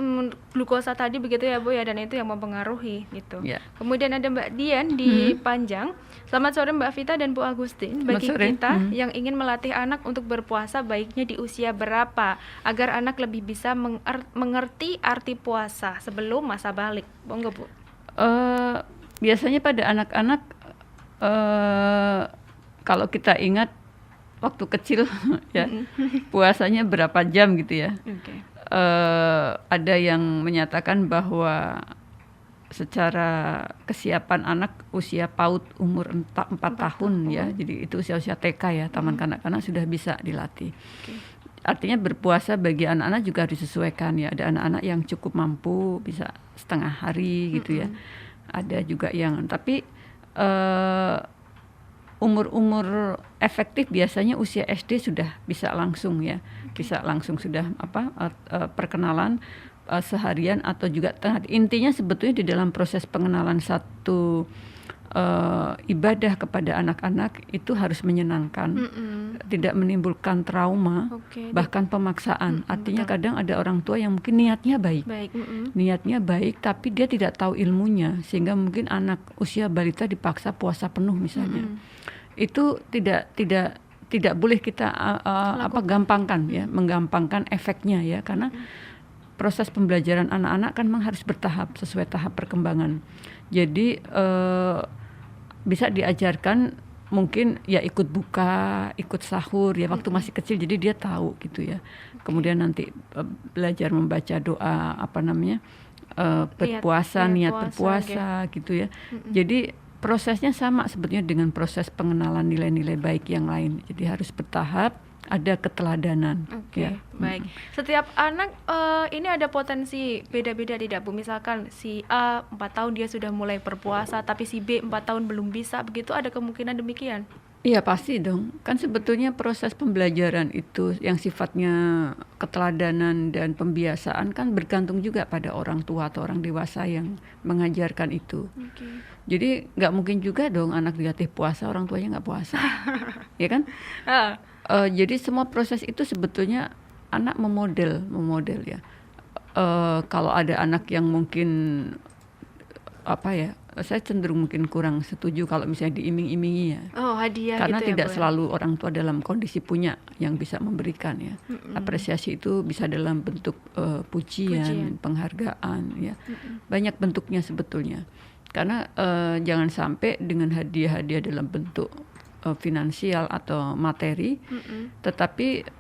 glukosa tadi begitu ya Bu ya, dan itu yang mempengaruhi gitu. Kemudian ada Mbak Dian di Panjang. Selamat sore Mbak Vita dan Bu Agustin. Bagi kita yang ingin melatih anak untuk berpuasa, baiknya di usia berapa agar anak lebih bisa mengerti arti puasa sebelum masa balik? Monggo Bu. Biasanya pada anak-anak kalau kita ingat waktu kecil ya puasanya berapa jam gitu ya. ada yang menyatakan bahwa secara kesiapan anak usia PAUD umur 4 tahun ya, jadi itu usia-usia TK ya, taman kanak-kanak sudah bisa dilatih. Artinya berpuasa bagi anak-anak juga harus disesuaikan ya. Ada anak-anak yang cukup mampu bisa setengah hari gitu ya. Ada juga yang tapi umur-umur efektif biasanya usia SD sudah bisa langsung ya, bisa langsung sudah perkenalan seharian atau juga intinya sebetulnya di dalam proses pengenalan satu ibadah kepada anak-anak itu harus menyenangkan, tidak menimbulkan trauma, bahkan pemaksaan. Artinya kadang ada orang tua yang mungkin niatnya baik, niatnya baik, tapi dia tidak tahu ilmunya, sehingga mungkin anak usia balita dipaksa puasa penuh misalnya. Itu tidak boleh kita gampangkan ya, menggampangkan efeknya ya, karena proses pembelajaran anak-anak kan memang harus bertahap sesuai tahap perkembangan. Jadi bisa diajarkan mungkin ya ikut buka, ikut sahur ya waktu masih kecil, jadi dia tahu gitu ya. Kemudian nanti belajar membaca doa berpuasa, niat berpuasa gitu ya. Jadi prosesnya sama sebetulnya dengan proses pengenalan nilai-nilai baik yang lain. Jadi harus bertahap, ada keteladanan. Ya. Baik. Setiap anak ini ada potensi beda-beda tidak Bu? Misalkan si A 4 tahun dia sudah mulai berpuasa, tapi si B 4 tahun belum bisa, begitu ada kemungkinan demikian? Iya pasti dong. Kan sebetulnya proses pembelajaran itu yang sifatnya keteladanan dan pembiasaan kan bergantung juga pada orang tua atau orang dewasa yang mengajarkan itu. Jadi nggak mungkin juga dong anak dilatih puasa, orang tuanya nggak puasa. Ya kan? Jadi semua proses itu sebetulnya anak memodel ya. Kalau ada anak yang mungkin saya cenderung mungkin kurang setuju kalau misalnya diiming-imingi ya. Hadiah karena gitu tidak ya, selalu orang tua dalam kondisi punya yang bisa memberikan ya. Apresiasi itu bisa dalam bentuk pujian, penghargaan ya. Banyak bentuknya sebetulnya. Karena jangan sampai dengan hadiah-hadiah dalam bentuk finansial atau materi, tetapi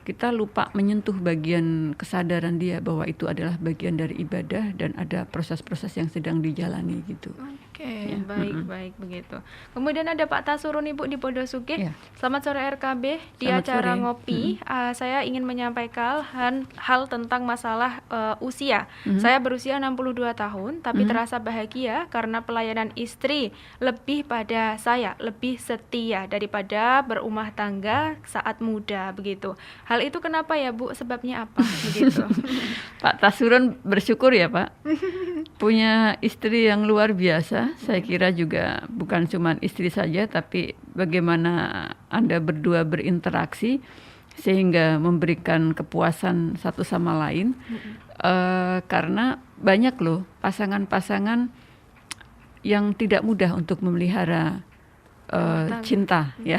kita lupa menyentuh bagian kesadaran dia bahwa itu adalah bagian dari ibadah dan ada proses-proses yang sedang dijalani gitu. Ya. Baik begitu. Kemudian ada Pak Tasurun Ibu di Podosuke. Ya. Selamat sore RKB. Di acara ngopi, saya ingin menyampaikan hal tentang masalah usia. Saya berusia 62 tahun, tapi terasa bahagia karena pelayanan istri lebih pada saya, lebih setia daripada berumah tangga saat muda begitu. Hal itu kenapa ya Bu? Sebabnya apa begitu? Pak Tasurun bersyukur ya Pak. Punya istri yang luar biasa. Saya kira juga bukan cuma istri saja, tapi bagaimana Anda berdua berinteraksi sehingga memberikan kepuasan satu sama lain. Karena banyak loh pasangan-pasangan yang tidak mudah untuk memelihara cinta ya.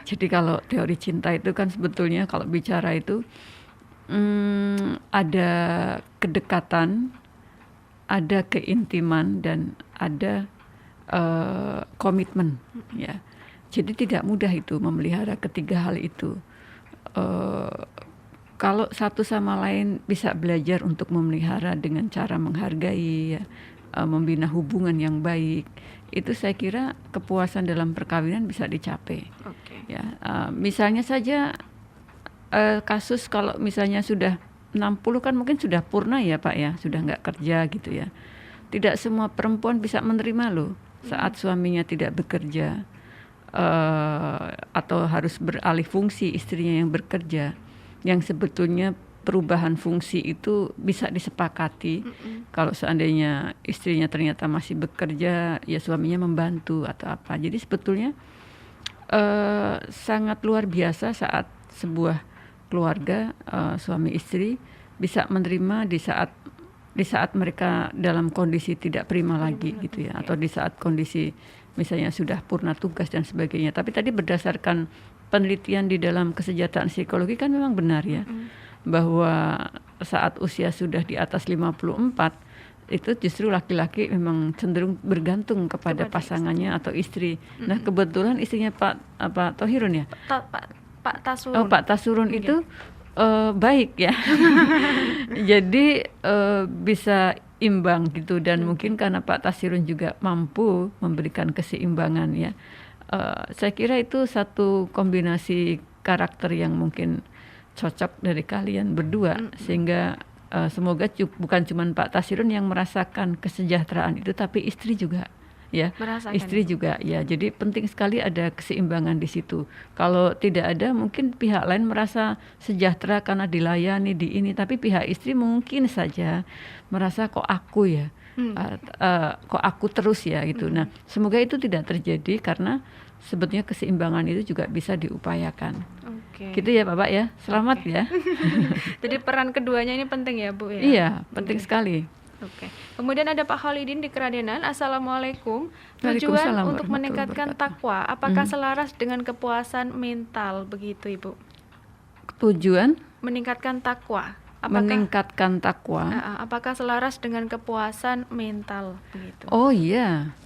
Jadi kalau teori cinta itu kan sebetulnya kalau bicara itu ada kedekatan, ada keintiman dan ada komitmen ya. Jadi tidak mudah itu memelihara ketiga hal itu. Kalau satu sama lain bisa belajar untuk memelihara dengan cara menghargai ya, membina hubungan yang baik, itu saya kira kepuasan dalam perkawinan bisa dicapai. Ya, misalnya saja kasus kalau misalnya sudah 60 kan mungkin sudah purna ya Pak ya, sudah nggak kerja gitu ya. Tidak semua perempuan bisa menerima loh saat suaminya tidak bekerja atau harus beralih fungsi istrinya yang bekerja. Yang sebetulnya perubahan fungsi itu bisa disepakati. Kalau seandainya istrinya ternyata masih bekerja, ya suaminya membantu atau apa. Jadi sebetulnya sangat luar biasa saat sebuah keluarga suami istri bisa menerima di saat mereka dalam kondisi tidak prima lagi gitu ya, atau di saat kondisi misalnya sudah purna tugas dan sebagainya. Tapi tadi berdasarkan penelitian di dalam kesejahteraan psikologi kan memang benar ya, bahwa saat usia sudah di atas 54 itu justru laki-laki memang cenderung bergantung kepada pasangannya atau istri. Nah kebetulan istrinya Pak Tohirun ya, Pak Tasurun. Pak Tasurun itu baik ya. Jadi bisa imbang gitu, dan mungkin karena Pak Tasirun juga mampu memberikan keseimbangan ya. Saya kira itu satu kombinasi karakter yang mungkin cocok dari kalian berdua, sehingga semoga bukan cuma Pak Tasirun yang merasakan kesejahteraan itu, tapi istri juga ya, Merasakan istri itu. juga ya. Jadi penting sekali ada keseimbangan di situ. Kalau tidak ada, mungkin pihak lain merasa sejahtera karena dilayani di ini, tapi pihak istri mungkin saja merasa kok aku ya, kok aku terus ya gitu. Nah, semoga itu tidak terjadi, karena sebetulnya keseimbangan itu juga bisa diupayakan. Oke. Gitu ya Bapak ya. Selamat ya. Jadi peran keduanya ini penting ya Bu ya. Iya, penting sekali. Oke. Kemudian ada Pak Holidin di Keradenan. Assalamualaikum. Waalaikumsalam Tujuan untuk warahmatullahi meningkatkan wabarakatuh. takwa, apakah selaras dengan kepuasan mental begitu Ibu? Tujuan Meningkatkan takwa. meningkatkan takwa. Apakah selaras dengan kepuasan mental begitu? Oh iya,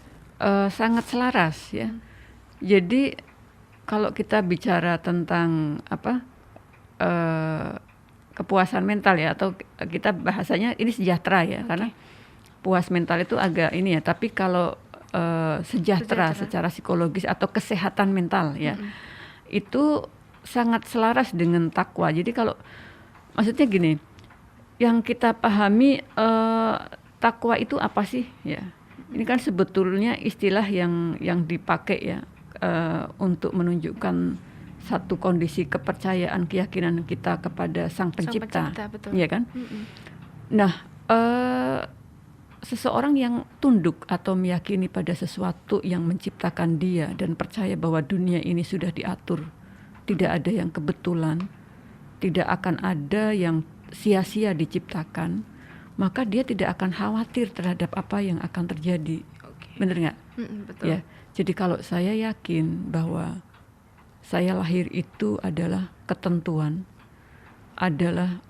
sangat selaras ya. Jadi kalau kita bicara tentang kepuasan mental ya, atau kita bahasanya ini sejahtera ya, karena puas mental itu agak ini ya. Tapi kalau sejahtera secara psikologis atau kesehatan mental ya, itu sangat selaras dengan takwa. Jadi kalau maksudnya gini, yang kita pahami takwa itu apa sih ya? Ini kan sebetulnya istilah yang dipakai ya untuk menunjukkan satu kondisi kepercayaan, keyakinan kita kepada Sang Pencipta, betul. ya kan? Nah, seseorang yang tunduk atau meyakini pada sesuatu yang menciptakan dia dan percaya bahwa dunia ini sudah diatur, tidak ada yang kebetulan, tidak akan ada yang sia-sia diciptakan, maka dia tidak akan khawatir terhadap apa yang akan terjadi. Bener nggak? Betul. Ya, jadi kalau saya yakin bahwa saya lahir itu adalah ketentuan, adalah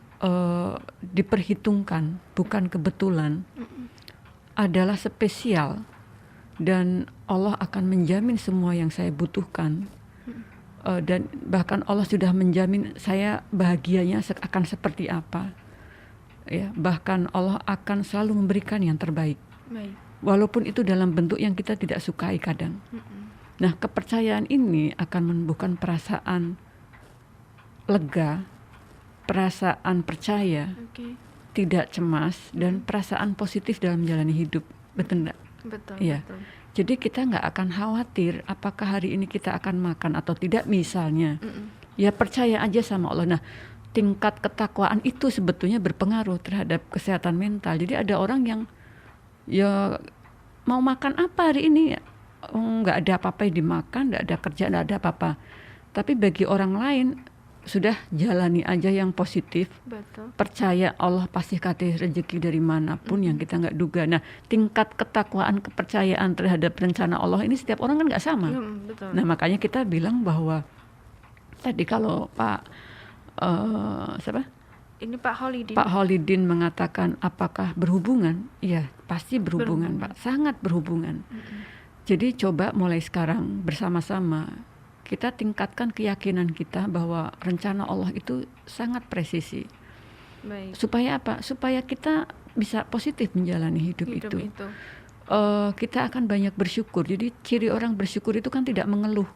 diperhitungkan, bukan kebetulan, adalah spesial, dan Allah akan menjamin semua yang saya butuhkan, dan bahkan Allah sudah menjamin saya bahagianya akan seperti apa. Ya, bahkan Allah akan selalu memberikan yang terbaik. Baik. Walaupun itu dalam bentuk yang kita tidak sukai kadang. Nah, kepercayaan ini akan menumbuhkan perasaan lega, perasaan percaya, tidak cemas, dan perasaan positif dalam menjalani hidup. Betul enggak? Betul. Ya. Betul. Jadi kita nggak akan khawatir apakah hari ini kita akan makan atau tidak misalnya. Ya percaya aja sama Allah. Nah, tingkat ketakwaan itu sebetulnya berpengaruh terhadap kesehatan mental. Jadi ada orang yang ya mau makan apa hari ini, nggak ada apa-apa yang dimakan, nggak ada kerja, nggak ada apa-apa. Tapi bagi orang lain sudah jalani aja yang positif. Betul. Percaya Allah pasti kasih rezeki dari manapun yang kita nggak duga. Nah, tingkat ketakwaan, kepercayaan terhadap rencana Allah ini setiap orang kan nggak sama. Betul. Nah, makanya kita bilang bahwa tadi kalau siapa? Ini Pak Holidin. Pak Holidin mengatakan apakah berhubungan? Ya, pasti berhubungan, Pak. Sangat berhubungan. Jadi coba mulai sekarang bersama-sama kita tingkatkan keyakinan kita bahwa rencana Allah itu sangat presisi. Baik. Supaya apa? Supaya kita bisa positif menjalani hidup itu. Kita akan banyak bersyukur. Jadi ciri orang bersyukur itu kan tidak mengeluh.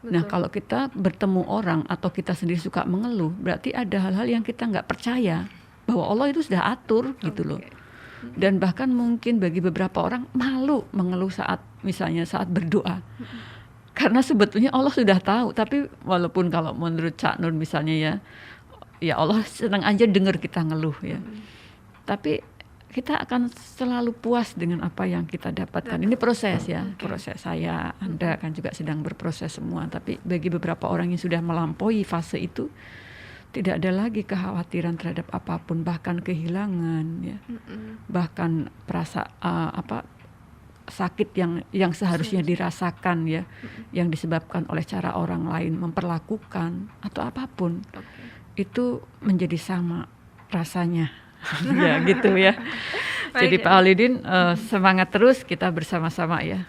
Nah, kalau kita bertemu orang atau kita sendiri suka mengeluh, berarti ada hal-hal yang kita nggak percaya bahwa Allah itu sudah atur gitu loh. Dan bahkan mungkin bagi beberapa orang malu mengeluh misalnya saat berdoa. Karena sebetulnya Allah sudah tahu, tapi walaupun kalau menurut Cak Nur misalnya ya Allah senang aja dengar kita ngeluh ya. Tapi kita akan selalu puas dengan apa yang kita dapatkan. Ini proses ya, proses saya, Anda kan juga sedang berproses semua. Tapi bagi beberapa orang yang sudah melampaui fase itu, tidak ada lagi kekhawatiran terhadap apapun, bahkan kehilangan ya, bahkan sakit yang seharusnya dirasakan ya, yang disebabkan oleh cara orang lain memperlakukan atau apapun, itu menjadi sama rasanya. Ya gitu ya. Jadi Pak Halidin, semangat terus, kita bersama-sama ya,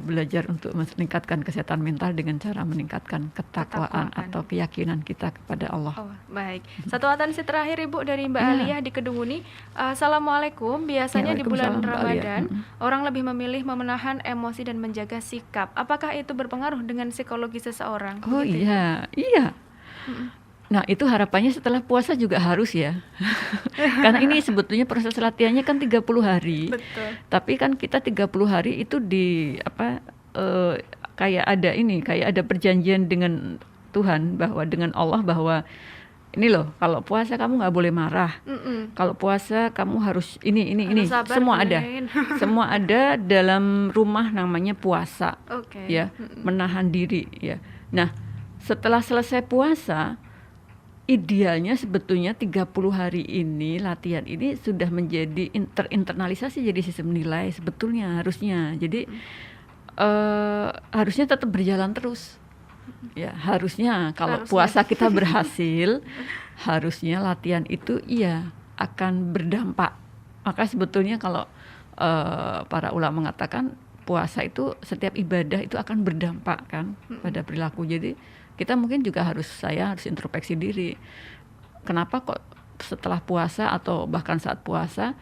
belajar untuk meningkatkan kesehatan mental dengan cara meningkatkan ketakwaan atau keyakinan kita kepada Allah. Oh, baik. Satu atensi terakhir Ibu dari Mbak Alia di Kedunguni. Assalamualaikum. Biasanya di bulan Ramadan orang lebih memilih memenahan emosi dan menjaga sikap. Apakah itu berpengaruh dengan psikologi seseorang? Oh iya. Nah itu harapannya setelah puasa juga harus ya. Karena ini sebetulnya proses latihannya kan 30 hari. Betul. Tapi kan kita 30 hari itu kayak ada perjanjian dengan Tuhan, bahwa dengan Allah, bahwa ini loh, kalau puasa kamu nggak boleh marah. Kalau puasa kamu harus ini. Sabar, semua ada. Semua ada dalam rumah namanya puasa. Ya, menahan diri ya. Nah, setelah selesai puasa, idealnya sebetulnya 30 hari ini, latihan ini sudah menjadi terinternalisasi jadi sistem nilai sebetulnya harusnya. Jadi harusnya tetap berjalan terus. Ya, harusnya kalau puasa kita berhasil, harusnya latihan itu akan berdampak. Maka sebetulnya kalau para ulama mengatakan puasa itu, setiap ibadah itu akan berdampak kan pada perilaku. Jadi kita mungkin juga harus introspeksi diri. Kenapa kok setelah puasa atau bahkan saat puasa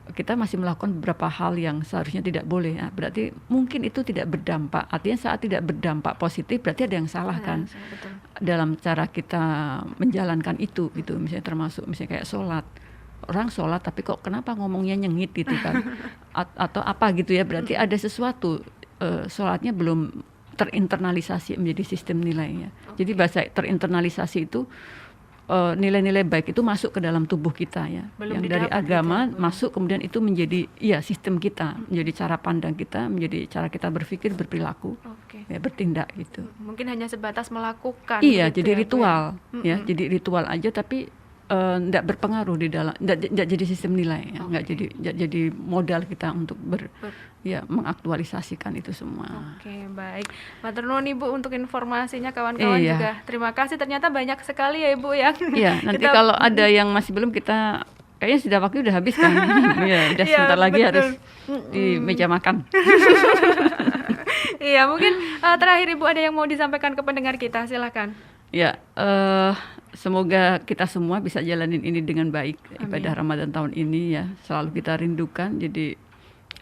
kita masih melakukan beberapa hal yang seharusnya tidak boleh. Nah, berarti mungkin itu tidak berdampak. Artinya saat tidak berdampak positif berarti ada yang salah kan. Betul. Dalam cara kita menjalankan itu gitu. Misalnya termasuk misalnya kayak sholat. Orang sholat tapi kok kenapa ngomongnya nyengit gitu kan. Atau apa gitu ya. Berarti ada sesuatu, sholatnya belum terinternalisasi menjadi sistem nilainya. Jadi bahasa terinternalisasi itu nilai-nilai baik itu masuk ke dalam tubuh kita ya. Belum yang dari agama gitu, masuk kemudian itu menjadi sistem kita, menjadi cara pandang kita, menjadi cara kita berpikir, berperilaku, ya, bertindak gitu. Mungkin hanya sebatas melakukan. Iya, gitu jadi ritual ya. Jadi ritual aja tapi tidak berpengaruh di dalam, tidak jadi sistem nilai, nggak jadi modal kita untuk mengaktualisasikan itu semua. Baik. Matur nuwun Ibu untuk informasinya, kawan-kawan juga. Terima kasih, ternyata banyak sekali ya Ibu yang. Iya, nanti kalau ada yang masih belum, kita kayaknya sudah waktu udah habis kan. Udah sebentar lagi harus di meja makan. Iya, mungkin terakhir Ibu ada yang mau disampaikan ke pendengar kita, silakan. Ya, semoga kita semua bisa jalanin ini dengan baik. Ibadah Ramadan tahun ini ya, selalu kita rindukan. Jadi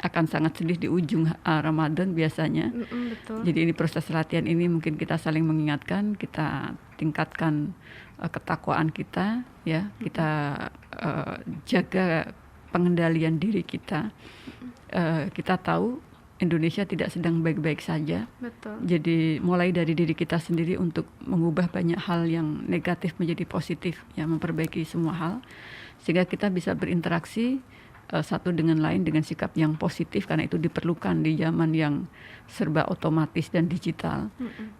akan sangat sedih di ujung Ramadan biasanya. Betul. Jadi ini proses latihan ini mungkin kita saling mengingatkan, kita tingkatkan ketakwaan kita, ya, kita jaga pengendalian diri kita. Kita tahu Indonesia tidak sedang baik-baik saja. Betul. Jadi mulai dari diri kita sendiri untuk mengubah banyak hal yang negatif menjadi positif, ya, memperbaiki semua hal sehingga kita bisa berinteraksi satu dengan lain dengan sikap yang positif, karena itu diperlukan di zaman yang serba otomatis dan digital.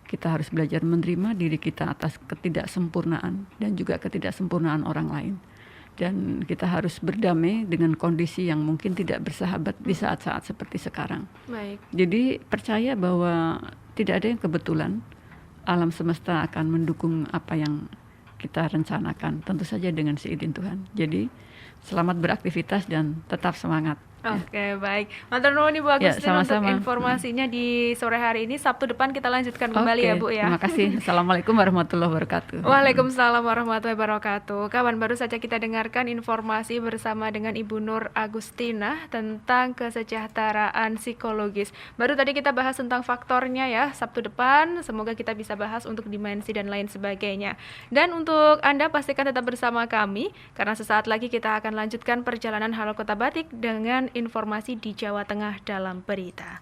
Kita harus belajar menerima diri kita atas ketidaksempurnaan dan juga ketidaksempurnaan orang lain. Dan kita harus berdamai dengan kondisi yang mungkin tidak bersahabat di saat-saat seperti sekarang. Baik. Jadi percaya bahwa tidak ada yang kebetulan. Alam semesta akan mendukung apa yang kita rencanakan, tentu saja dengan seizin Tuhan. Jadi selamat beraktivitas dan tetap semangat. Baik. Matur nuwun Ibu Agustin untuk informasinya di sore hari ini. Sabtu depan kita lanjutkan kembali ya Bu ya. Terima kasih. Assalamualaikum warahmatullahi wabarakatuh. Waalaikumsalam warahmatullahi wabarakatuh. Kawan, baru saja kita dengarkan informasi bersama dengan Ibu Nur Agustina tentang kesejahteraan psikologis. Baru tadi kita bahas tentang faktornya ya. Sabtu depan semoga kita bisa bahas untuk dimensi dan lain sebagainya. Dan untuk Anda pastikan tetap bersama kami karena sesaat lagi kita akan lanjutkan perjalanan Halo Kota Batik dengan informasi di Jawa Tengah dalam berita.